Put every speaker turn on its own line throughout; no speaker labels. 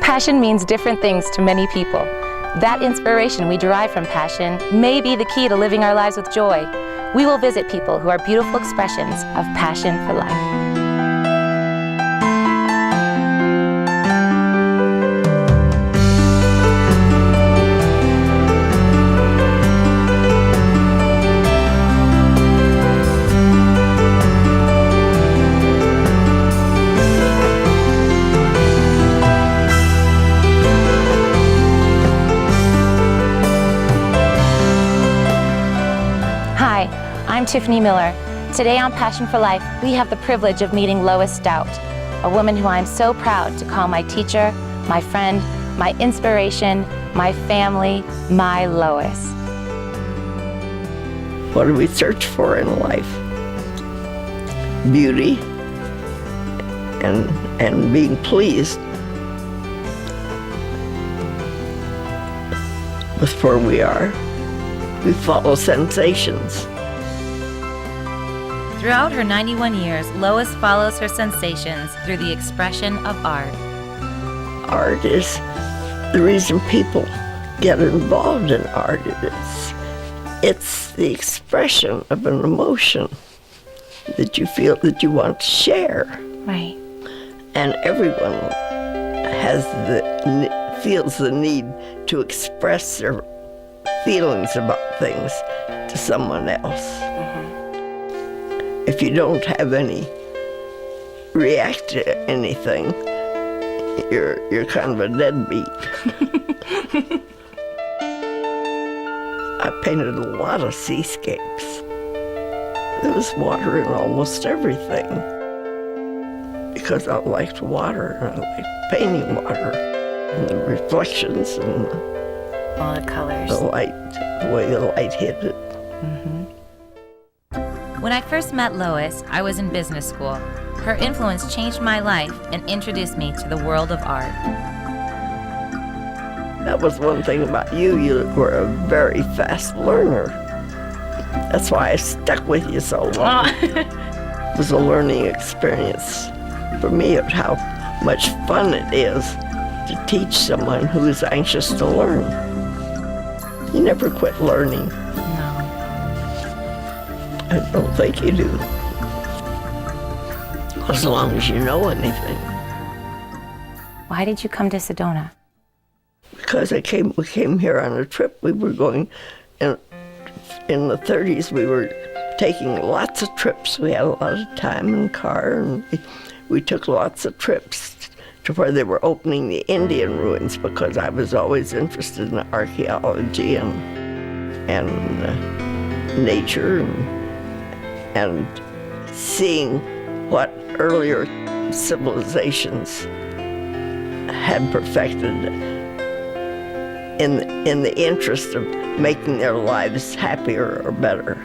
Passion means different things to many people. That inspiration we derive from passion may be the key to living our lives with joy. We will visit people who are beautiful expressions of passion for life. Hi, I'm Tiffany Miller. Today on Passion for Life, we have the privilege of meeting Lois Stout, a woman who I'm so proud to call my teacher, my friend, my inspiration, my family, my Lois.
What do we search for in life? Beauty and being pleased with where we are. We follow sensations.
Throughout her 91 years, Lois follows her sensations through the expression of art.
Art is the reason people get involved in art. It's the expression of an emotion that you feel that you want to share.
Right.
And everyone feels the need to express their feelings about things to someone else. If you don't have any react to anything, you're kind of a deadbeat. I painted a lot of seascapes. There was water in almost everything because I liked water and I liked painting water and the reflections and
all the colors,
the light, the way the light hit it.
When I first met Lois, I was in business school. Her influence changed my life and introduced me to the world of art.
That was one thing about you. You were a very fast learner. That's why I stuck with you so long. It was a learning experience for me of how much fun it is to teach someone who is anxious to learn. You never quit learning.
No.
I don't think you do. As long as you know anything.
Why did you come to Sedona?
Because we came here on a trip. We were going, in the 30s, we were taking lots of trips. We had a lot of time in the car, and we took lots of trips to where they were opening the Indian ruins, because I was always interested in archaeology and nature and seeing what earlier civilizations had perfected in the interest of making their lives happier or better.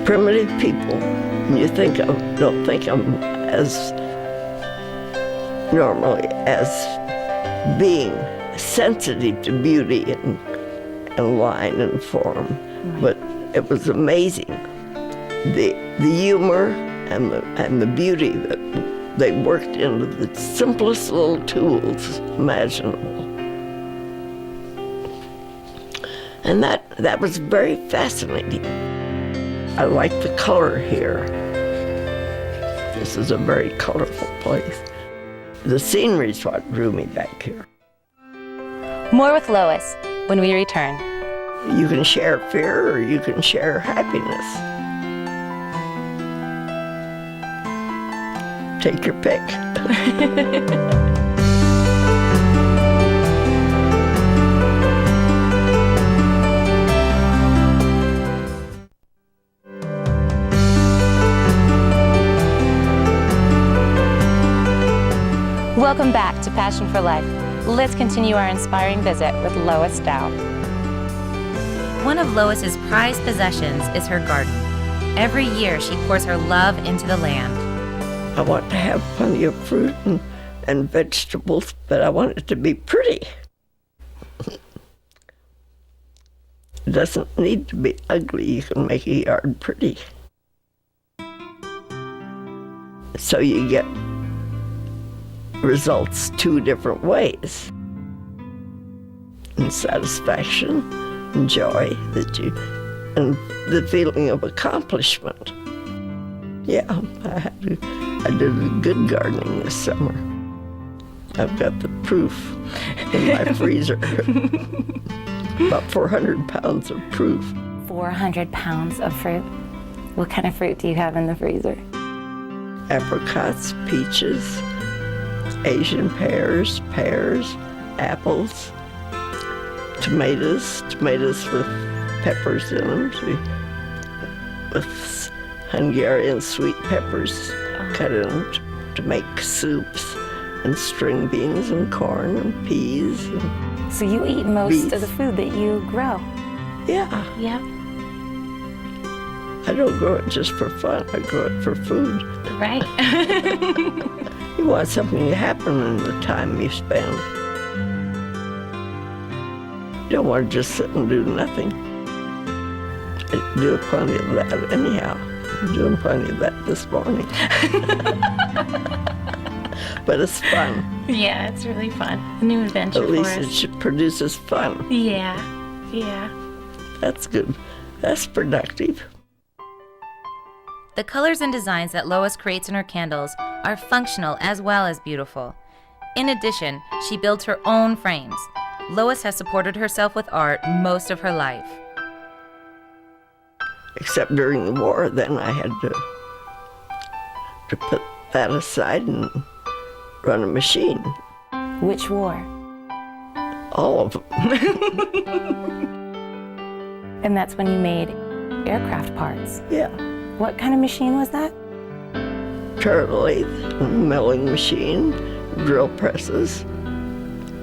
Primitive people, when you don't think of them as normally as being sensitive to beauty and line and form, but it was amazing the humor and the beauty that they worked into the simplest little tools imaginable. And that was very fascinating. I like the color here. This is a very colorful place. The scenery is what drew me back here.
More with Lois when we return.
You can share fear or you can share happiness. Take your pick.
Welcome back to Passion for Life. Let's continue our inspiring visit with Lois Stout. One of Lois's prized possessions is her garden. Every year she pours her love into the land.
I want to have plenty of fruit and vegetables, but I want it to be pretty. It doesn't need to be ugly. You can make a yard pretty. So you get results two different ways. And satisfaction and joy and the feeling of accomplishment. Yeah, I did good gardening this summer. I've got the proof in my freezer. About 400 pounds of proof.
400 pounds of fruit. What kind of fruit do you have in the freezer?
Apricots, peaches, Asian pears, apples, tomatoes with peppers in them, with Hungarian sweet peppers cut in them to make soups, and string beans and corn and peas. And
so you eat most
beets.
of the food that you grow?
Yeah.
Yeah.
I don't grow it just for fun. I grow it for food.
Right.
You want something to happen in the time you spend. You don't want to just sit and do nothing. I do plenty of that anyhow. I'm doing plenty of that this morning. But it's fun.
Yeah, it's really fun. A new adventure
At least it produces fun.
Yeah.
That's good. That's productive.
The colors and designs that Lois creates in her candles are functional as well as beautiful. In addition, she builds her own frames. Lois has supported herself with art most of her life.
Except during the war, then I had to put that aside and run a machine.
Which war?
All of them.
And that's when you made aircraft parts.
Yeah.
What kind of machine was that?
Turtle lathe, milling machine, drill presses.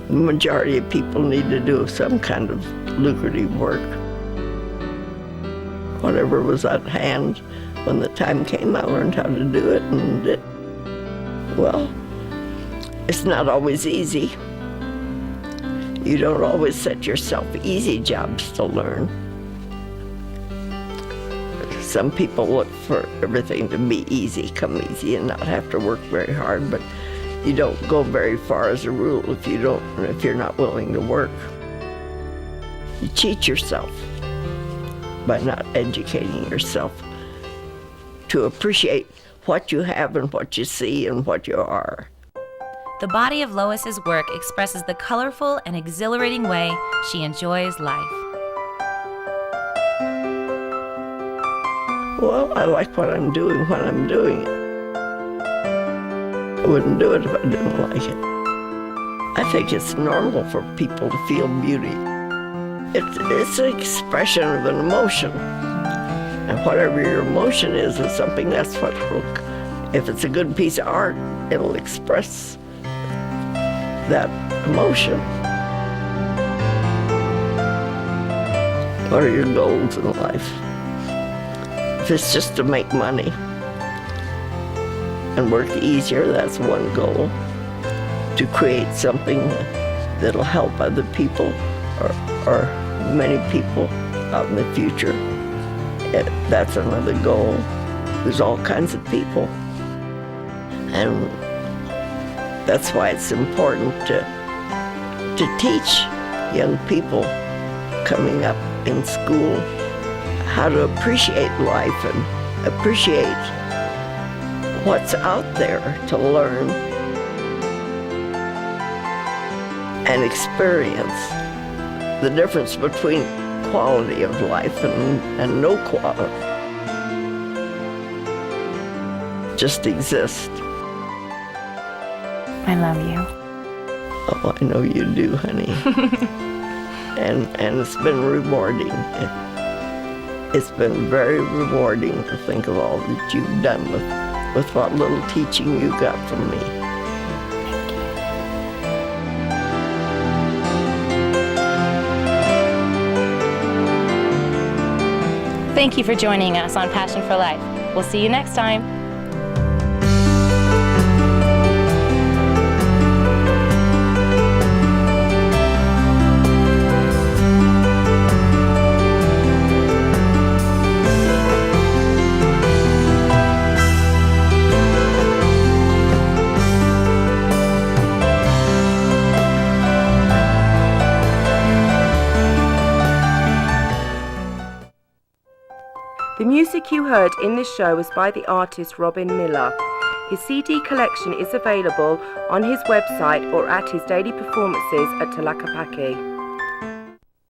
The majority of people need to do some kind of lucrative work. Whatever was at hand, when the time came, I learned how to do it, and well, it's not always easy. You don't always set yourself easy jobs to learn. Some people look for everything to be easy, come easy, and not have to work very hard, but you don't go very far as a rule if you're not willing to work. You cheat yourself by not educating yourself to appreciate what you have and what you see and what you are.
The body of Lois's work expresses the colorful and exhilarating way she enjoys life.
Well, I like what I'm doing when I'm doing it. I wouldn't do it if I didn't like it. I think it's normal for people to feel beauty. It's an expression of an emotion. And whatever your emotion is something that's what will, if it's a good piece of art, it'll express that emotion. What are your goals in life? If it's just to make money and work easier, that's one goal. To create something that'll help other people or many people out in the future, that's another goal. There's all kinds of people. And that's why it's important to teach young people coming up in school how to appreciate life and appreciate what's out there to learn and experience. The difference between quality of life and no quality just exist.
I love you.
Oh, I know you do, honey. and it's been rewarding. It's been very rewarding to think of all that you've done with what little teaching you got from me.
Thank you for joining us on Passion for Life. We'll see you next time.
The music you heard in this show was by the artist Robin Miller. His CD collection is available on his website or at his daily performances at Tlaquepaque.